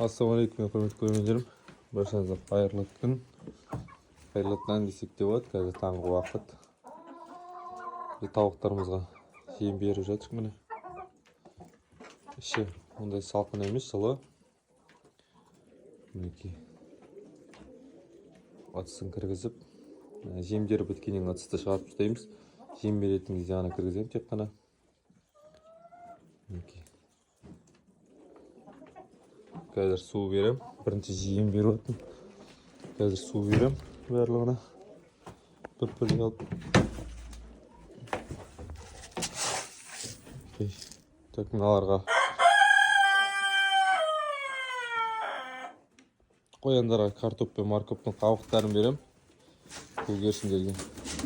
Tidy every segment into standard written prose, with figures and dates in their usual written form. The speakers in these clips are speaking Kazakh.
Ассалаумағалейкум, құрметті көрермендерім. Баршаңызға қайырлы күн. Қайырлы таң десек те болады. Қазір таңғы уақыт. Тауықтарымызға жем беріп жатырмық міне. Іші ондай салқын емес, жылы. Мінекей. Ыдысын кіргізіп, жемдері біткеннен ыдысты шығарып тастаймыз. Жем беретін кезде ғана кіргіземін тек қана. Мінекей. Қазір су берем. Бірінші жем беріп отырмын. Қазір су берем барлығына. Бір-бірге алып. Так, мыналарға қояндарға картоп пен морковтың қабықтарын берем. Көгершіндерге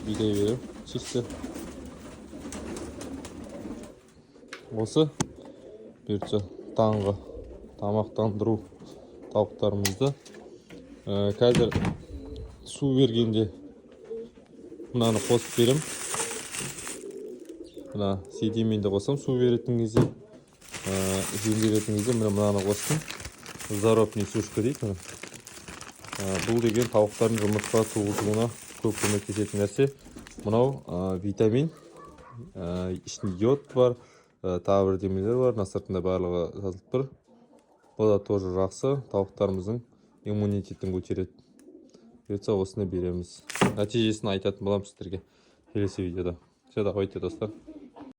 бидай берем. Чисті. Осы бұйыртса таңғы тамақтандыру тауықтарымызды. Қазір су бергенде мынаны қосып берем. Мына седеменді қосам су беретін кезде, жем беретін кезде мынаны қостым. Заробный сушка дейді. Бұл деген тауықтардың жұмыртқа туғызуына көп көмектесетін нәрсе. Мынау витамин, ішінде йод бар, тағы бір демелер бар. Мына сыртында барлығы жазылып тұр. Бұл да тоже жақсы, тауықтарымыздың иммунитетін көтереді. Бұйыртса осыны береміз. Нәтижесін айтатын боламын сіздерге келесі видеода. Все, давайте, достар.